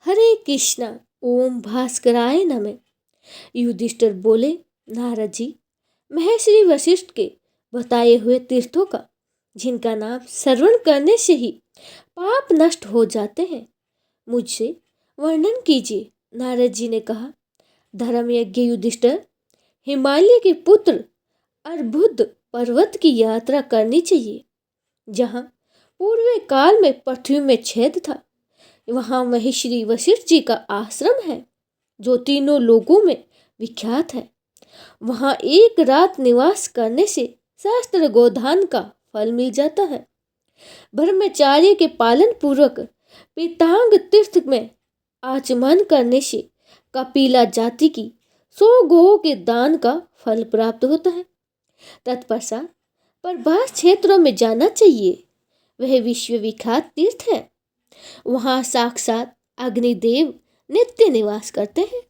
हरे कृष्णा, ओम भास्कराय नमः। युधिष्ठिर बोले, नारद जी, महर्षि वशिष्ठ के बताए हुए तीर्थों का, जिनका नाम श्रवण करने से ही पाप नष्ट हो जाते हैं, मुझसे वर्णन कीजिए। नारद जी ने कहा, धर्म यज्ञ युधिष्ठिर, हिमालय के पुत्र अर्बुद पर्वत की यात्रा करनी चाहिए। जहाँ पूर्व काल में पृथ्वी में छेद था, वहाँ महर्षि वशिष्ठ जी का आश्रम है, जो तीनों लोगों में विख्यात है। वहाँ एक रात निवास करने से शास्त्र गोदान का फल मिल जाता है। ब्रह्मचार्य के पालन पूर्वक पीतांग तीर्थ में आचमन करने से कपिला जाति की 100 गौओं के दान का फल प्राप्त होता है। तत्पश्चात प्रभास क्षेत्रों में जाना चाहिए। वह विश्वविख्यात तीर्थ है। वहाँ साक्षात अग्निदेव नित्य निवास करते हैं।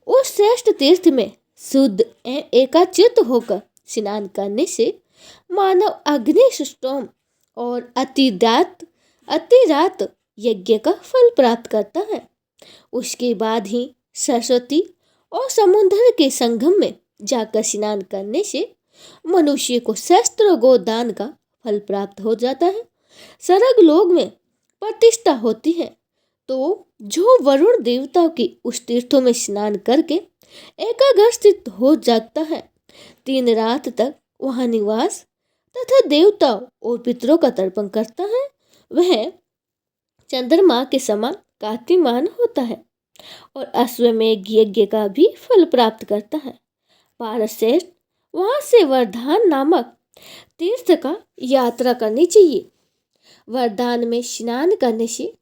उस श्रेष्ठ तीर्थ में शुद्ध एकाचित होकर स्नान करने से मानव अग्नि सुष्टोम और अतिरात यज्ञ का फल प्राप्त करता है। उसके बाद ही सरस्वती और समुद्र के संगम में जाकर स्नान करने से मनुष्य को शस्त्र गोदान का फल प्राप्त हो जाता है। स्वर्ग लोक में प्रतिष्ठा होती है। तो जो वरुण देवता की उस तीर्थों में स्नान करके एकाग्रचित्त हो जाता है, 3 रात तक वहां निवास तथा देवताओं और पितरों का तर्पण करता है, वह चंद्रमा के समान कांतिमान होता है और अश्वमेघ यज्ञ का भी फल प्राप्त करता है। पारश्रेष्ठ, वहां से वरदान नामक तीर्थ का यात्रा करनी चाहिए। वरदान में स्नान करने से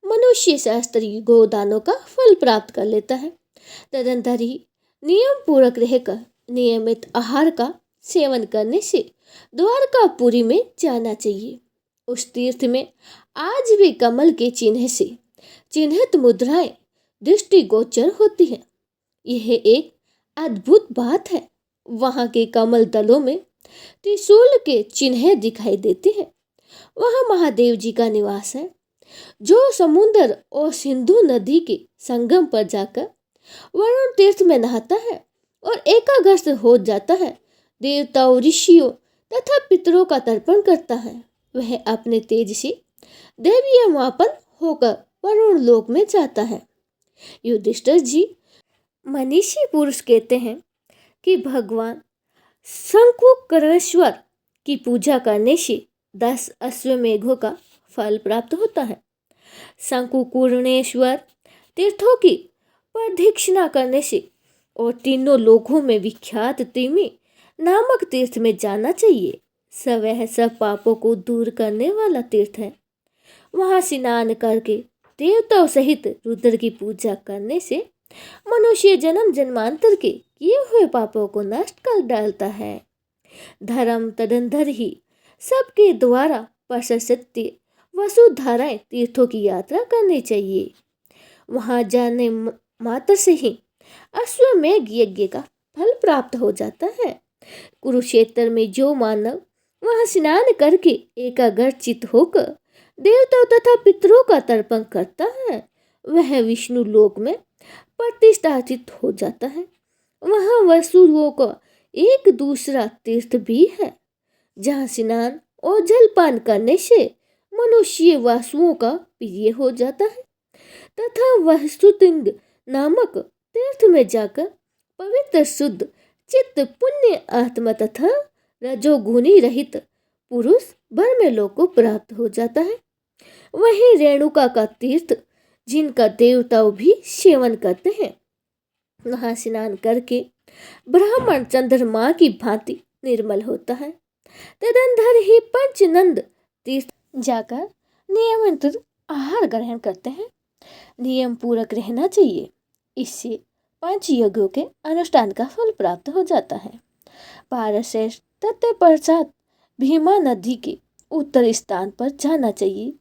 मनुष्य शास्त्रीय गोदानों का फल प्राप्त कर लेता है। तदंतर ही नियम पूर्वक रहकर नियमित आहार का सेवन करने से द्वारकापुरी में जाना चाहिए। उस तीर्थ में आज भी कमल के चिन्ह से चिन्हित मुद्राएं दृष्टिगोचर होती है। यह एक अद्भुत बात है। वहां के कमल दलों में त्रिशूल के चिन्ह दिखाई देते हैं। वहां महादेव जी का निवास है, जो समुद्र और सिंधु नदी के संगम पर जाकर वरुण तीर्थ में नहाता है और एकाग्रस्त हो जाता है। देवताओं, ऋषियों तथा पितरों का तर्पण करता है। वह अपने तेज से दैवीय मापन होकर वरुण लोक में जाता है। युधिष्ठिर जी, मनीषी पुरुष कहते हैं कि भगवान शंकुकरेश्वर की पूजा करने से 10 अश्वमेघों का फल प्राप्त होता है। शंकुकूर्णेश्वर तीर्थों की प्रदक्षिणा करने से और तीनों लोकों में विख्यात तिमी नामक तीर्थ में जाना चाहिए। वह सब पापों को दूर करने वाला तीर्थ है। वहां स्नान करके देवताओं सहित रुद्र की पूजा करने से मनुष्य जन्म जन्मांतर के किए हुए पापों को नष्ट कर डालता है। धर्म तदंतर ही सबके द्वारा प्रशस्त वसुधाराएं तीर्थों की यात्रा करनी चाहिए। वहां जाने मात्र से ही अश्वमेघ यज्ञ का फल प्राप्त हो जाता है। कुरुक्षेत्र में जो मानव वहां स्नान करके एकाग्रचित्त होकर देवताओं तथा पितरों का तर्पण करता है, वह विष्णु लोक में प्रतिष्ठापित हो जाता है। वहां वसुओं का एक दूसरा तीर्थ भी है, जहां स्नान और जलपान करने से मनुष्य वासुओं का प्रिय हो जाता है तथा वह सुतिंग नामक तीर्थ में जाकर पवित्र शुद्ध चित्त पुण्य आत्मा तथा रजोगुणी रहित पुरुष ब्रह्मलोक को प्राप्त हो जाता है। वहीं रेणुका का तीर्थ, जिनका देवताओं भी सेवन करते हैं, वहां स्नान करके ब्राह्मण चंद्रमा की भांति निर्मल होता है। तदंतर ही पंचनंद तीर्थ जाकर नियमित आहार ग्रहण करते हैं। नियम पूर्वक रहना चाहिए। इससे 5 यज्ञों के अनुष्ठान का फल प्राप्त हो जाता है। पारशेष तत्पश्चात भीमा नदी के उत्तर स्थान पर जाना चाहिए।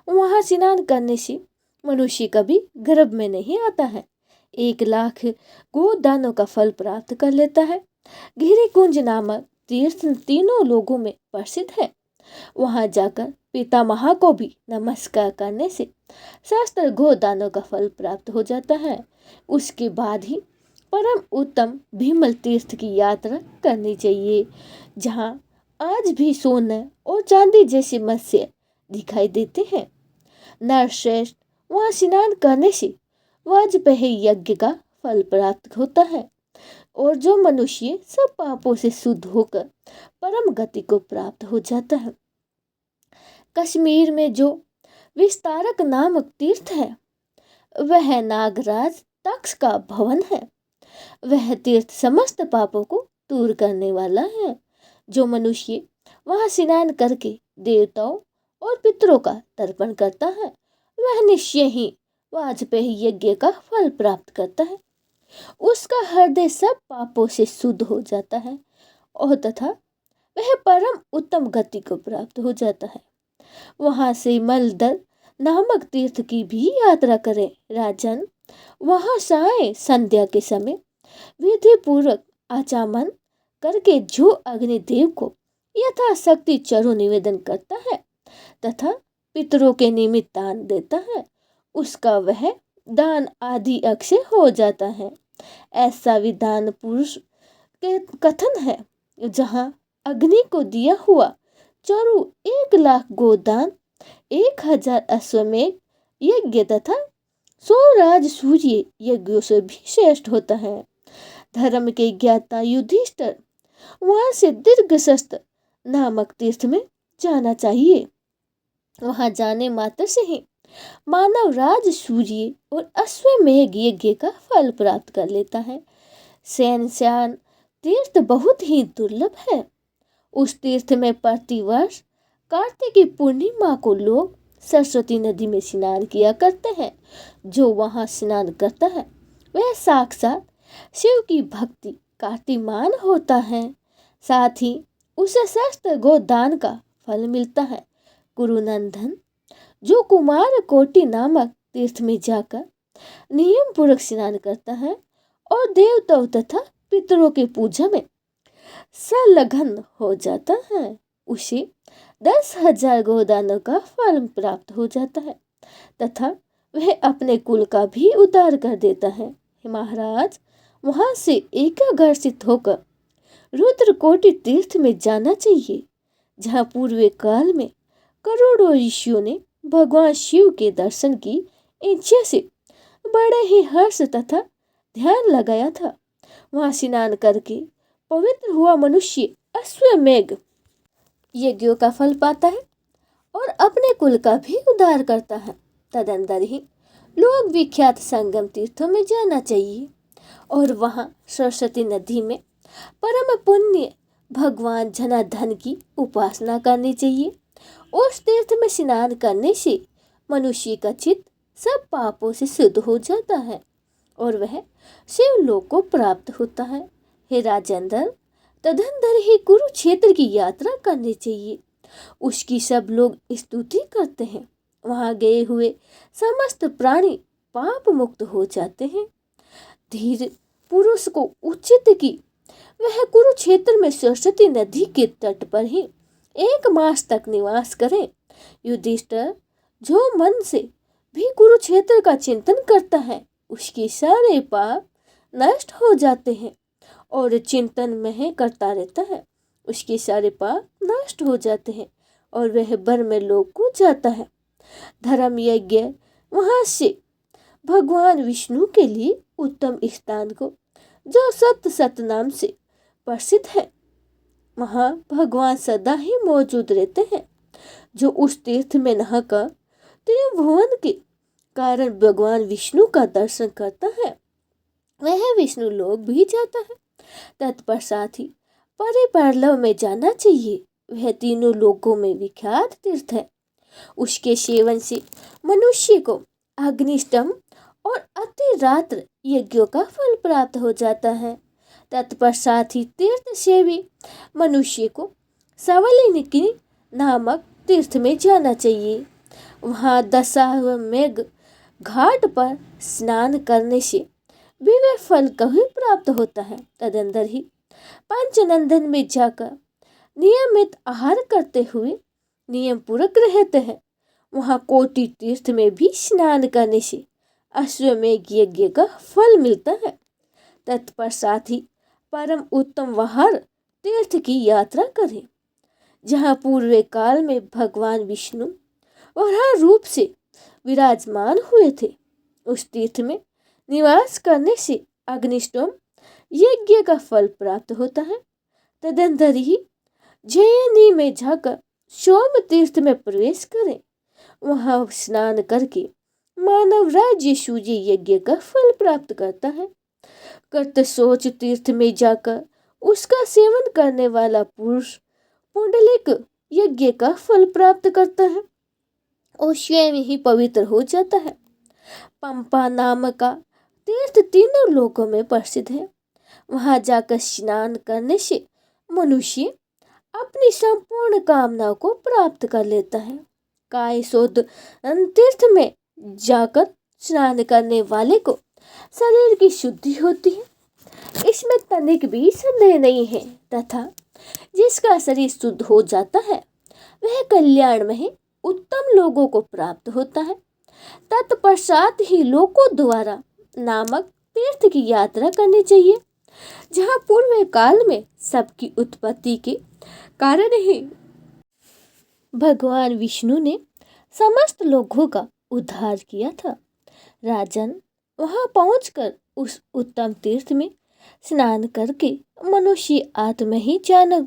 वहां स्नान करने से मनुष्य कभी गर्भ में नहीं आता है। 1 लाख गोदानों का फल प्राप्त कर लेता है। गिरिकुंज नामक तीर्थ तीनों लोगों में प्रसिद्ध है। वहां जाकर पितामह को भी नमस्कार करने से शास्त्र गोदानों का फल प्राप्त हो जाता है। उसके बाद ही परम उत्तम भीमल तीर्थ की यात्रा करनी चाहिए, जहाँ आज भी सोना और चांदी जैसे मत्स्य दिखाई देते हैं। नरश्रेष्ठ, वहाँ स्नान करने से वाजपेयी यज्ञ का फल प्राप्त होता है और जो मनुष्य सब पापों से शुद्ध होकर परम गति को प्राप्त हो जाता है। कश्मीर में जो विस्तारक नामक तीर्थ है, वह नागराज तक्ष का भवन है। वह तीर्थ समस्त पापों को दूर करने वाला है। जो मनुष्य वहां स्नान करके देवताओं और पितरों का तर्पण करता है, वह निश्चय ही वाजपेयी यज्ञ का फल प्राप्त करता है। उसका हृदय सब पापों से शुद्ध हो जाता है और तथा वह परम उत्तम गति को प्राप्त हो जाता है। वहां से मलदल नामक तीर्थ की भी यात्रा करें राजन। वहां साय संध्या के समय विधि पूर्वक आचमन करके जो अग्निदेव को यथाशक्ति चरु निवेदन करता है तथा पितरों के निमित्त दान देता है, उसका वह दान आदि अक्षय हो जाता है। ऐसा विधान पुरुष के कथन है, जहाँ अग्नि को दिया हुआ चरु 1,00,000 गोदान, 1,000 अश्वमेघ यज्ञ तथा 100 राजसूय यज्ञों से भी श्रेष्ठ होता है। धर्म के ज्ञाता युधिष्ठिर वहां से दीर्घशस्त्र नामक तीर्थ में जाना चाहिए। वहां जाने मात्र से ही मानव राजसूय और अश्वमेघ यज्ञ का फल प्राप्त कर लेता है। शैनशान तीर्थ बहुत ही दुर्लभ है। उस तीर्थ में प्रतिवर्ष कार्तिक पूर्णिमा को लोग सरस्वती नदी में स्नान किया करते हैं। जो वहां स्नान करता है वह साक्षात शिव की भक्ति कार्तिमान होता है। साथ ही उसे सहस्त्र गोदान का फल मिलता है। कुरुनंदन, जो कुमार कोटि नामक तीर्थ में जाकर नियम पूर्वक स्नान करता है और देवताओं तथा पितरों की पूजा में संलग्न हो जाता है, उसे 10,000 गोदानों का फल प्राप्त हो जाता है तथा वह अपने कुल का भी उद्धार कर देता है। महाराज, वहां से एकाग्रसित होकर रुद्रकोटि तीर्थ में जाना चाहिए, जहाँ पूर्व काल में करोड़ों ऋषियों ने भगवान शिव के दर्शन की इच्छा से बड़े ही हर्ष तथा ध्यान लगाया था। वहां स्नान करके पवित्र हुआ मनुष्य अश्वमेघ यज्ञों का फल पाता है और अपने कुल का भी उद्धार करता है। तदंतर ही लोग विख्यात संगम तीर्थों में जाना चाहिए और वहां सरस्वती नदी में परम पुण्य भगवान जनार्दन की उपासना करनी चाहिए। उस तीर्थ में स्नान करने से मनुष्य का चित्त सब पापों से शुद्ध हो जाता है और वह शिवलोक को प्राप्त होता है। हे राजेंद्र, तदंतर ही कुरुक्षेत्र की यात्रा करनी चाहिए। उसकी सब लोग स्तुति करते हैं। वहां गए हुए समस्त प्राणी पाप मुक्त हो जाते हैं। धीर पुरुष को उचित की वह कुरुक्षेत्र में सरस्वती नदी के तट पर ही 1 मास तक निवास करें। युधिष्ठिर, जो मन से भी कुरुक्षेत्र का चिंतन करता है, उसके सारे पाप नष्ट हो जाते हैं और चिंतन में करता रहता है, उसके सारे पाप नष्ट हो जाते हैं और वह ब्रह्म लोक को जाता है। धर्म यज्ञ वहां से भगवान विष्णु के लिए उत्तम स्थान को, जो सत्य सत्य नाम से प्रसिद्ध है, वहां भगवान सदा ही मौजूद रहते हैं। जो उस तीर्थ में नहाकर त्रिभुवन के कारण भगवान विष्णु का दर्शन करता है, वह विष्णु लोक भी जाता है। तत्पश्चात ही परे परलव में जाना चाहिए। वह तीनों लोकों में विख्यात तीर्थ है। उसके सेवन से मनुष्य को अग्निष्टम और अतिरात्र यज्ञों का फल प्राप्त हो जाता है। तत्पश्चात ही तीर्थ सेवी मनुष्य को सवलिनी नामक तीर्थ में जाना चाहिए। वहाँ दशाश्वमेध घाट पर स्नान करने से भी वह फल कभी प्राप्त होता है। तदंतर ही पंचनंदन में जाकर नियमित आहार करते हुए नियम पूर्वक रहते हैं। वहाँ कोटि तीर्थ में भी स्नान करने से अश्वमेघ यज्ञ का फल मिलता है। तत्पश्चात ही परम उत्तम वहार तीर्थ की यात्रा करें, जहाँ पूर्व काल में भगवान विष्णु वराह रूप से विराजमान हुए थे। उस तीर्थ में निवास करने से अग्निष्टोम यज्ञ का फल प्राप्त होता है। तदंतर ही जयनी में जाकर सोम तीर्थ में प्रवेश करें। वहां स्नान करके मानव राज्य सूर्य यज्ञ का फल प्राप्त करता है। कर्तशोच तीर्थ में जाकर उसका सेवन करने वाला पुरुष पुंडलिक यज्ञ का फल प्राप्त करता है और स्वयं ही पवित्र हो जाता है। पंपा नाम का तीर्थ तीनों लोकों में प्रसिद्ध है। वहां जाकर स्नान करने से मनुष्य अपनी संपूर्ण कामनाओं को प्राप्त कर लेता है। कायशोध तीर्थ में जाकर स्नान करने वाले को शरीर की शुद्धि होती है, इसमें तनिक भी संदेह नहीं है, तथा जिसका शरीर शुद्ध हो जाता है वह कल्याण में उत्तम लोगों को प्राप्त होता है। तत्पश्चात ही लोकों द्वारा नामक तीर्थ की यात्रा करनी चाहिए, जहाँ पूर्व काल में सबकी उत्पत्ति के कारण ही भगवान विष्णु ने समस्त लोगों का उद्धार किया था। राजन, वहां पहुंचकर उस उत्तम तीर्थ में स्नान करके मनुष्य आत्म ही जानव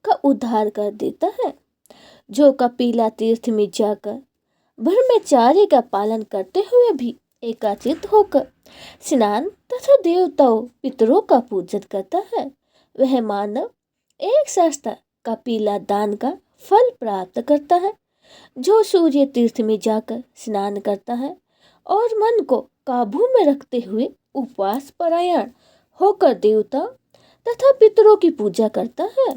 का उद्धार कर देता है। जो कपिला तीर्थ में जाकर ब्रह्मचार्य का पालन करते हुए भी एकाचित होकर स्नान तथा देवताओं पितरों का पूजन करता है, वह मानव एक सस्ता कपिला दान का फल प्राप्त करता है। जो सूर्य तीर्थ में जाकर स्नान करता है और मन को काबू में रखते हुए उपवास परायण होकर देवता तथा पितरों की पूजा करता है,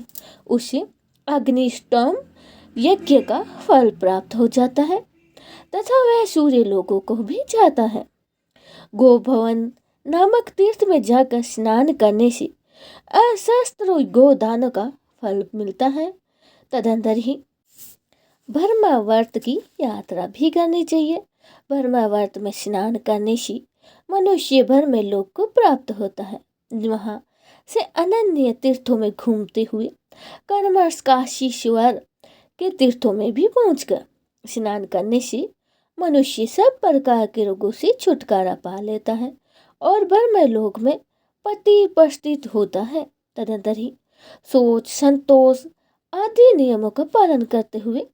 उसे अग्निष्टोम यज्ञ का फल प्राप्त हो जाता है तथा वह सूर्य लोगों को भी जाता है। गोभवन नामक तीर्थ में जाकर स्नान करने से अशस्त्र गोदान का फल मिलता है। तदंतर ही ब्रह्मावर्त की यात्रा भी करनी चाहिए। ब्रह्मावर्त में स्नान करने से मनुष्य भर में लोक को प्राप्त होता है। वहाँ से अनन्य तीर्थों में घूमते हुए कर्मश काशीश्वर के तीर्थों में भी पहुंचकर स्नान करने से मनुष्य सब प्रकार के रोगों से छुटकारा पा लेता है और ब्रह्म लोक में प्रतिष्ठित होता है। तदंतर ही सोच संतोष आदि नियमों का पालन करते हुए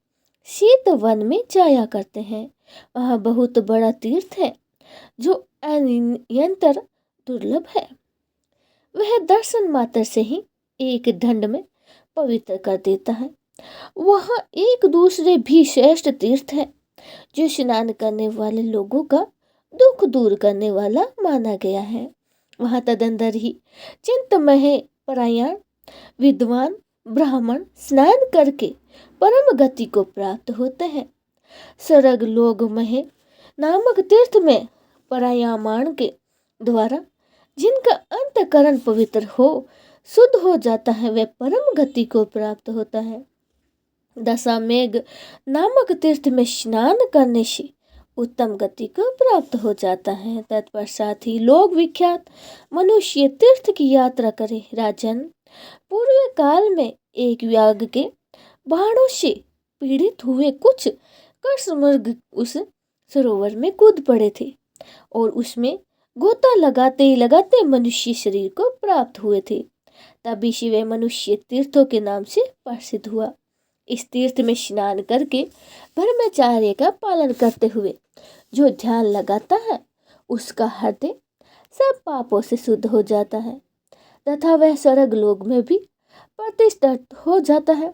शीत वन में जाया करते हैं। वह बहुत बड़ा तीर्थ है जो अत्यंत दुर्लभ है। वह दर्शन मात्र से ही एक दंड में पवित्र कर देता है। वह एक दूसरे भी श्रेष्ठ तीर्थ है जो स्नान करने वाले लोगों का दुख दूर करने वाला माना गया है। वहाँ तदंतर ही चिंतमय परायण विद्वान ब्राह्मण स्नान करके परम गति को प्राप्त होते हैं। स्वर्ग लोक मह नामक तीर्थ में परायमान के द्वारा जिनका अंतकरण पवित्र हो शुद्ध हो जाता है, वह परम गति को प्राप्त होता है। दशामेघ नामक तीर्थ में स्नान करने से उत्तम गति को प्राप्त हो जाता है। तत्पश्चात ही लोक विख्यात मनुष्य तीर्थ की यात्रा करे। राजन, पूर्व काल में एक व्याघ्र के बाणों से पीड़ित हुए कुछ कृष्णमृग उस सरोवर में कूद पड़े थे और उसमें गोता लगाते लगाते मनुष्य शरीर को प्राप्त हुए थे। तभी से वह मनुष्य तीर्थों के नाम से प्रसिद्ध हुआ। इस तीर्थ में स्नान करके ब्रह्मचार्य का पालन करते हुए जो ध्यान लगाता है उसका हृदय सब पापों से शुद्ध हो जाता है तथा वह स्वर्ग लोक में भी प्रतिष्ठित हो जाता है।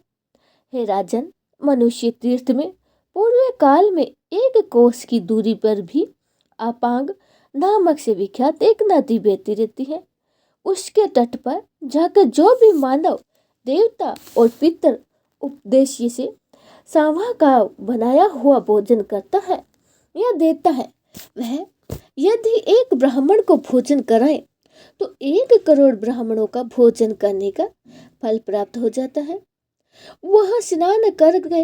हे राजन, मनुष्य तीर्थ में पूर्व काल में एक कोस की दूरी पर भी अपांग नामक से विख्यात एक नदी बहती रहती है। उसके तट पर जाकर जो भी मानव देवता और पितर उपदेश से सांवा का बनाया हुआ भोजन करता है या देता है, वह यदि एक ब्राह्मण को भोजन कराए तो 1 करोड़ ब्राह्मणों का भोजन करने का फल प्राप्त हो जाता है। वह स्नान कर गए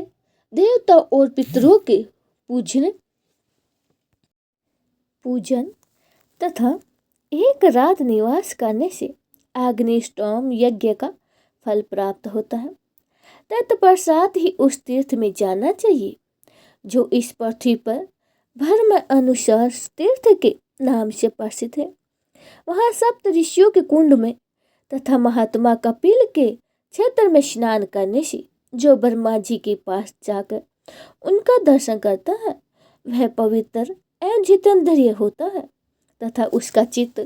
देवता और पितरों के पूजन पूजन तथा एक रात निवास करने से अग्निष्टोम यज्ञ का फल प्राप्त होता है। तत्पश्चात ही उस तीर्थ में जाना चाहिए जो इस पृथ्वी पर धर्म अनुसार तीर्थ के नाम से प्रसिद्ध है। वहाँ सप्त ऋषियों के कुंड में तथा महात्मा कपिल के क्षेत्र में स्नान करने से जो ब्रह्मा जी के पास जाकर उनका दर्शन करता है वह पवित्र एवं जितेंद्रिय होता है तथा उसका चित्त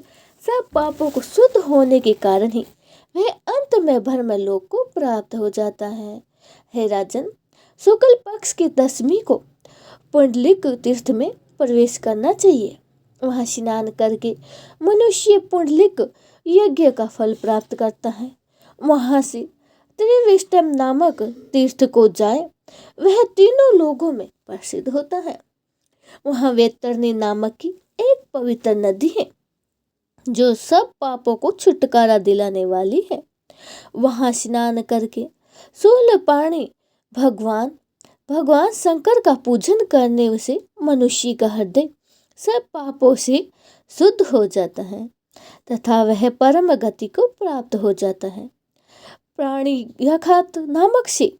सब पापों को शुद्ध होने के कारण ही वह अंत में ब्रह्मलोक को प्राप्त हो जाता है। हे राजन, शुक्ल पक्ष की दशमी को पुंडलिक तीर्थ में प्रवेश करना चाहिए। वहाँ स्नान करके मनुष्य पुंडलिक यज्ञ का फल प्राप्त करता है। वहाँ से त्रिविष्टम नामक तीर्थ को जाए, वह तीनों लोगों में प्रसिद्ध होता है। वहाँ वैतरणी नामक की एक पवित्र नदी है जो सब पापों को छुटकारा दिलाने वाली है। वहाँ स्नान करके शूलपाणी भगवान शंकर का पूजन करने से मनुष्य का हृदय सब पापों से शुद्ध हो जाता है तथा वह परम गति को प्राप्त हो जाता है। प्राणी यखात नामक से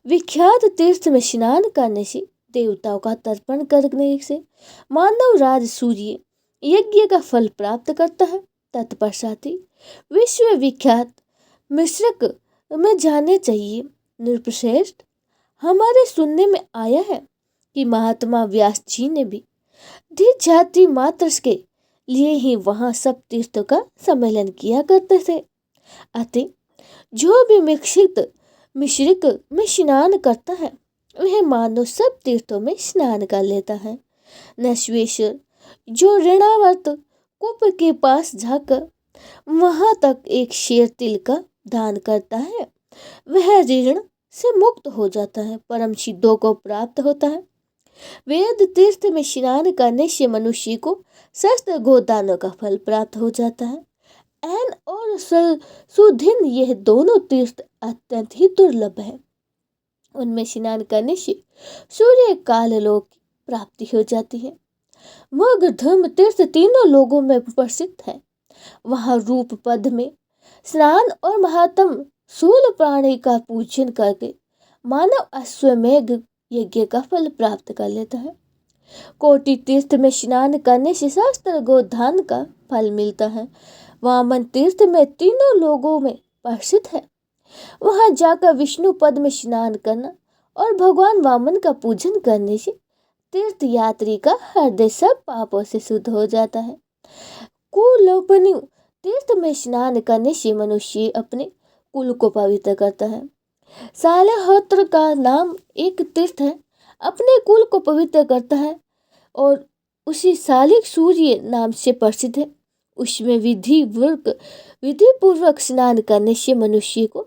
विख्यात तीर्थ में स्नान करने से देवताओं का तर्पण करने से मानव राज सूर्य यज्ञ का फल प्राप्त करता है। तत्पश्चात ही विश्व विख्यात मिश्रक में जाने चाहिए। नृपश्रेष्ठ, हमारे सुनने में आया है कि महात्मा व्यास जी ने भी द्विज जाति मात्र के लिए ही वहाँ सब तीर्थों का सम्मेलन किया करते थे। अतः जो भी मिश्रिक में स्नान करता है वह मानो सब तीर्थों में स्नान कर लेता है। नश्वेश्वर, जो ऋणावर्त कूप के पास जाकर वहां तक एक शेर तिल का दान करता है वह ऋण से मुक्त हो जाता है, परम सिद्धों को प्राप्त होता है। वेद तीर्थ में स्नान करने से मनुष्य को सहस्त्र गोदानों का फल प्राप्त हो जाता है। ऐन और सुदिन, यह दोनों तीर्थ अत्यंत ही दुर्लभ है। उनमें स्नान करने से सूर्य काल लोक की प्राप्ति हो जाती है। मग धर्म तीर्थ तीनों लोगों में प्रसिद्ध है। वहाँ रूप पद में स्नान और महात्म शूल प्राणी का पूजन करके मानव अश्वमेघ यज्ञ का फल प्राप्त कर लेता है। कोटि तीर्थ में स्नान करने से सहस्त्र गोदान का फल मिलता है। वामन तीर्थ में तीनों लोगों में प्रसिद्ध है। वहां जाकर विष्णु पद में स्नान करना और भगवान वामन का पूजन करने से तीर्थ यात्री का हृदय सब पापों से शुद्ध हो जाता है। कुलोपनि तीर्थ में स्नान करने से मनुष्य अपने कुल को पवित्र करता है। सालहोत्र का नाम एक तीर्थ है, अपने कुल को पवित्र करता है और उसी सालिक सूर्य नाम से प्रसिद्ध है। उसमें विधि पूर्वक स्नान करने से मनुष्य को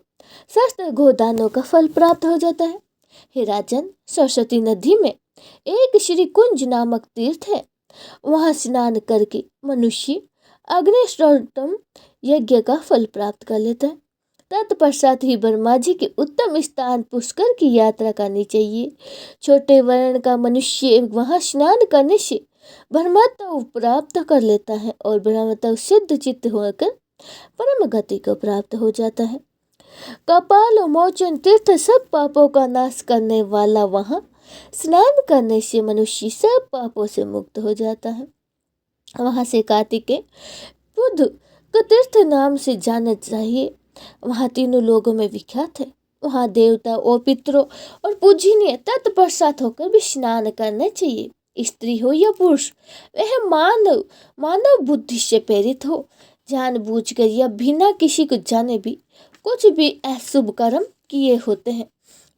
सहस्त्र गोदानों का फल प्राप्त हो जाता है। हे राजन, सरस्वती नदी में एक श्री कुंज नामक तीर्थ है। वहां स्नान करके मनुष्य अग्निष्टोम यज्ञ का फल प्राप्त कर लेता है। तत्पश्चात ही ब्रह्मा जी के उत्तम स्थान पुष्कर की यात्रा करनी चाहिए। छोटे वर्ण का मनुष्य वहां स्नान करने से ब्रह्मत्व प्राप्त कर लेता है और ब्रह्मत्व सिद्ध चित्त होकर परम गति को प्राप्त हो जाता है। कपाल मोचन तीर्थ सब पापों का नाश करने वाला, वहां स्नान करने से मनुष्य सब पापों से मुक्त हो जाता है। वहां से कार्तिकेय बुध का तीर्थ नाम से जाना चाहिए। वहाँ तीनों लोगों में विख्यात है। वहाँ देवता और पितरों और पूजनीय तत्पश्चात होकर भी स्नान करना चाहिए। स्त्री हो या पुरुष, वह मानव बुद्धि से प्रेरित हो, जानबूझकर या बिना किसी को जाने भी कुछ भी अशुभ कर्म किए होते हैं,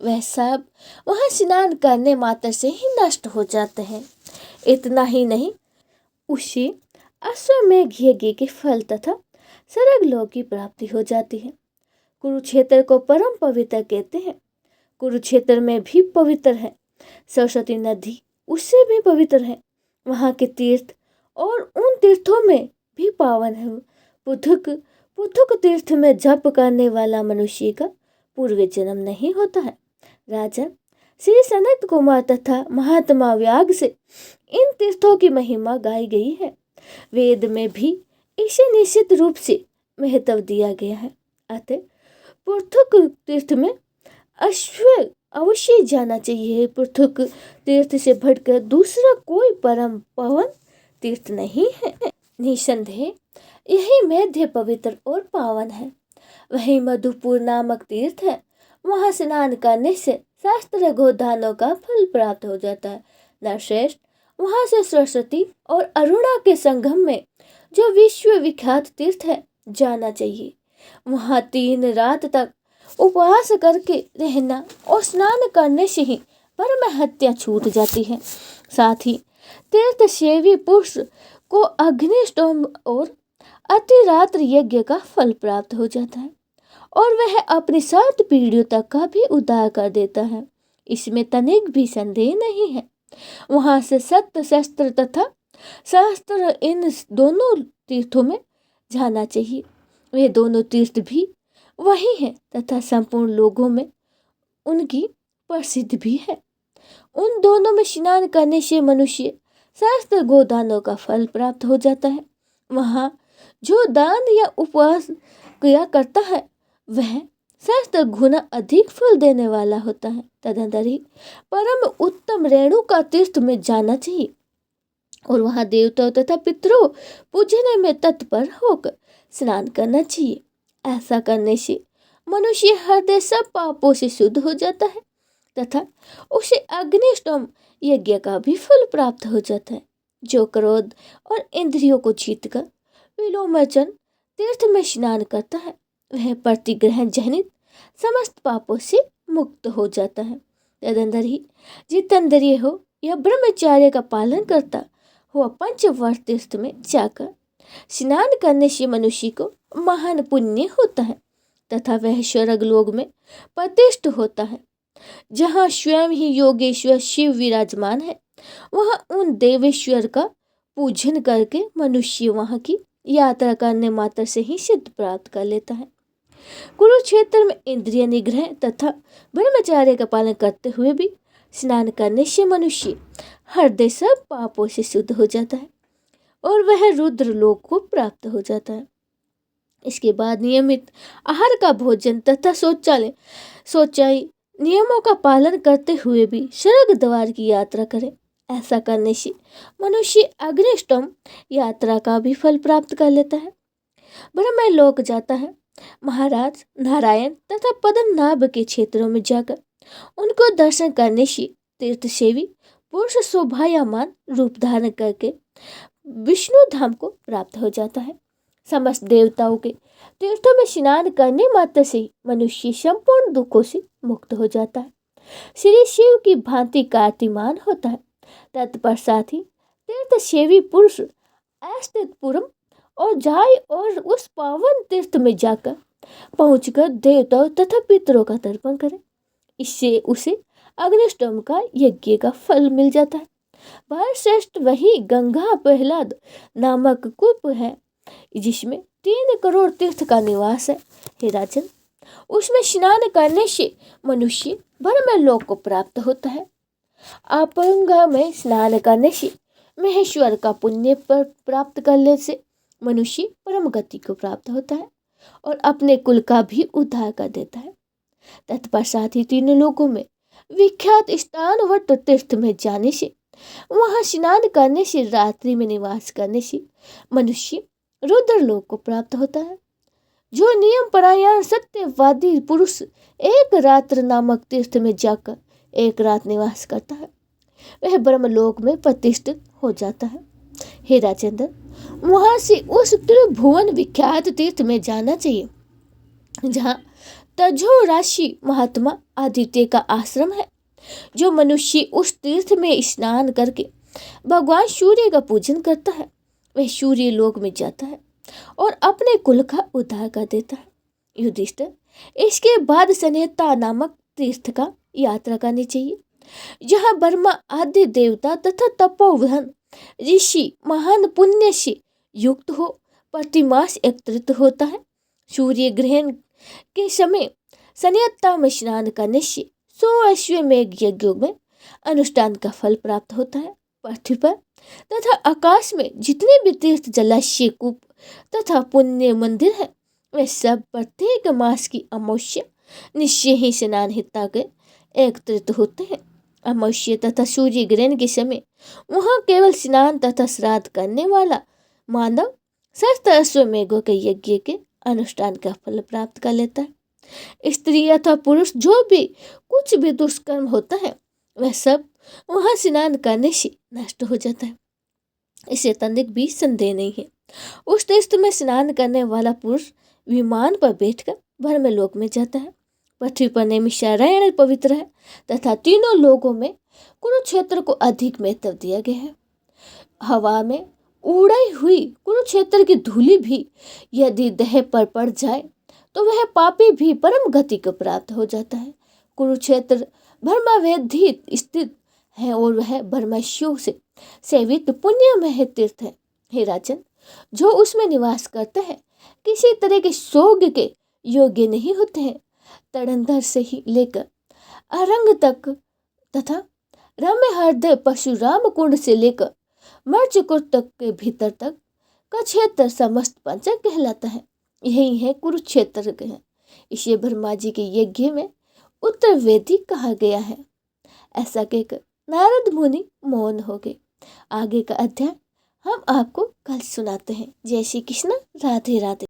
वह सब वहाँ स्नान करने मात्र से ही नष्ट हो जाते हैं। इतना ही नहीं, उसे अश्वमेघ यज्ञ के फल तथा स्वर्ग लोक की प्राप्ति हो जाती है। कुरुक्षेत्र को परम पवित्र कहते हैं। कुरुक्षेत्र में भी पवित्र है। सरस्वती नदी उससे भी पवित्र है। वहाँ के तीर्थ और उन तीर्थों में भी पावन है। पुथुक तीर्थ में जप करने वाला मनुष्य का पूर्व जन्म नहीं होता है। राजन, श्री सनत कुमार तथा महात्मा व्याग से इन तीर्थों की महिमा गाई गई है। वेद में भी इसे निश्चित रूप से महत्व दिया गया है। अतः पृथुक तीर्थ में अवश्य जाना चाहिए। पृथुक तीर्थ से बढ़कर दूसरा कोई परम पावन तीर्थ नहीं है। निसंदेह यही मध्य पवित्र और पावन है। वही मधुपुर नामक तीर्थ है। वहां स्नान करने से शास्त्र गोदानों का फल प्राप्त हो जाता है। नरश्रेष्ठ, वहां से सरस्वती और अरुणा के संगम में जो विश्व विख्यात तीर्थ है जाना चाहिए। वहां 3 रात तक उपवास करके रहना और स्नान करने से ही परम हत्या छूट जाती है। साथ ही तीर्थ सेवी पुरुष को अग्निष्टोम और अतिरात्र यज्ञ का फल प्राप्त हो जाता है और वह अपनी 7 पीढ़ियों तक का भी उद्धार कर देता है। इसमें तनिक भी संदेह नहीं है। वहां से सत्य शस्त्र तथा शास्त्र इन दोनों तीर्थों में जाना चाहिए। वे दोनों तीर्थ भी वही हैं तथा संपूर्ण लोगों में उनकी प्रसिद्ध भी है। उन दोनों में स्नान करने से मनुष्य शास्त्र गोदानों का फल प्राप्त हो जाता है। वहाँ जो दान या उपवास किया करता है वह शास्त्र गुना अधिक फल देने वाला होता है। तदंतर ही परम उत्तम रेणुका तीर्थ में जाना चाहिए और वहाँ देवताओं तथा पितरों पूजने में तत्पर होकर स्नान करना चाहिए। ऐसा करने से मनुष्य हृदय सब पापों से शुद्ध हो जाता है तथा उसे अग्निष्टोम यज्ञ का भी फल प्राप्त हो जाता है। जो क्रोध और इंद्रियों को जीतकर विलोमचन तीर्थ में स्नान करता है वह प्रतिग्रहण जनित समस्त पापों से मुक्त हो जाता है। तदंतर ही जितेंद्रिय हो या ब्रह्मचार्य का पालन करता हुआ पंचवर्ष तीर्थ में जाकर स्नान करने से मनुष्य को महान पुण्य होता है तथा वह स्वर्ग लोक में प्रतिष्ठ होता है। जहाँ स्वयं ही योगेश्वर शिव विराजमान है वहाँ उन देवेश्वर का पूजन करके मनुष्य वहाँ की यात्रा करने मात्र से ही सिद्ध प्राप्त कर लेता है। कुरुक्षेत्र में इंद्रिय निग्रह तथा ब्रह्मचार्य का पालन करते हुए भी स्नान करने से मनुष्य हृदय सब पापों से शुद्ध हो जाता है और वह रुद्र लोक को प्राप्त हो जाता है। इसके बाद नियमित आहार का भोजन तथा शौचालय नियमों का पालन करते हुए भी स्वर्ग द्वार की यात्रा करें। ऐसा करने से मनुष्य अग्निष्टोम यात्रा का भी फल प्राप्त कर लेता है, ब्रह्म लोक जाता है। महाराज नारायण तथा पद्मनाभ के क्षेत्रों में जाकर उनको दर्शन करने से तीर्थ सेवी पुरुष शोभायमान रूप धारण करके विष्णु धाम को प्राप्त हो जाता है। समस्त देवताओं के तीर्थों में स्नान करने मात्र से मनुष्य संपूर्ण दुखों से मुक्त हो जाता है, श्री शिव की भांति कीर्तिमान होता है। तत्पश्चात ही तीर्थ सेवी पुरुष अस्तित्पुरम और जाए और उस पावन तीर्थ में जाकर पहुंचकर देवताओं तथा पितरों का तर्पण करे। इससे उसे अग्निष्टोम का यज्ञ का फल मिल जाता है। वह श्रेष्ठ वही गंगा प्रहलाद नामक कूप है जिसमें 3 करोड़ तीर्थ का निवास है। हे राजन, उसमें स्नान करने से मनुष्य ब्रह्म लोक को प्राप्त होता है। आपंगा में स्नान करने से महेश्वर का पुण्य पर प्राप्त करने से मनुष्य परम गति को प्राप्त होता है और अपने कुल का भी उद्धार कर देता है। तत्पश्चात ही 3 लोकों में विख्यात स्थानवट तीर्थ में जाने से, वहां स्नान करने से, रात्रि में निवास करने से मनुष्य रुद्र लोक को प्राप्त होता है। जो नियम परायण सत्यवादी पुरुष एक रात्र नामक तीर्थ में जाकर 1 रात निवास करता है वह ब्रह्मलोक में प्रतिष्ठित हो जाता है। हे राजेंद्र, वहां से उस त्रिभुवन विख्यात तीर्थ में जाना चाहिए जहाँ तजो राशि महात्मा आदित्य का आश्रम है। जो मनुष्य उस तीर्थ में स्नान करके भगवान सूर्य का पूजन करता है वह सूर्य लोक में जाता है और अपने कुल का उद्धार कर देता है। युधिष्ठिर, इसके बाद सनेता नामक तीर्थ का यात्रा करनी चाहिए जहाँ ब्रह्मा आदि देवता तथा तपोवन ऋषि महान पुण्य से युक्त हो प्रतिमास एकत्रित होता है। सूर्य ग्रहण के समय सन्यता में स्नान करने से 100 अश्वमेघ यज्ञों में अनुष्ठान का फल प्राप्त होता है। पृथ्वी पर तथा आकाश में जितने भी तीर्थ, जलाशय, कूप तथा पुण्य मंदिर हैं, वे सब प्रत्येक मास की अमावस्या निश्चय ही स्नान हिता के एकत्रित होते हैं। अमावस्या तथा सूर्य ग्रहण के समय वहाँ केवल स्नान तथा श्राद्ध करने वाला मानव 7 अश्वमेघों के यज्ञ के अनुष्ठान का फल प्राप्त कर लेता है। स्त्री अथवा पुरुष जो भी कुछ भी दुष्कर्म होता है, वह सब वहाँ स्नान करने से नष्ट हो जाता है। इसे तनिक भी संदेह नहीं है। उस तीर्थ में स्नान करने वाला पुरुष विमान पर बैठकर ब्रह्मलोक में जाता है। पृथ्वी पर नैमिषारण्य पवित्र है तथा तीनों लोगों में कुरुक्षेत्र को अधिक महत्व दिया गया है। हवा में उड़ाई हुई कुरुक्षेत्र की धूलि भी यदि देह पर पड़ जाए तो वह पापी भी परम गति को प्राप्त हो जाता है। कुरुक्षेत्र ब्रह्मवेदी स्थित है और वह ब्रह्मर्षियों से सेवित पुण्यमय तीर्थ है। हे राजन, जो उसमें निवास करते हैं किसी तरह के सोग के योग्य नहीं होते हैं। तड़ंदर से ही लेकर अरंग तक तथा रम्य हृदय परशुराम कुंड से लेकर मर्चकुट तक के भीतर तक का क्षेत्र समस्त पंचक कहलाता है। यही है कुरुक्षेत्र के है। इसे ब्रह्मा जी के यज्ञ में उत्तरवेदी कहा गया है। ऐसा कहकर नारद मुनि मौन हो गए। आगे का अध्याय हम आपको कल सुनाते हैं। जय श्री कृष्ण, राधे राधे।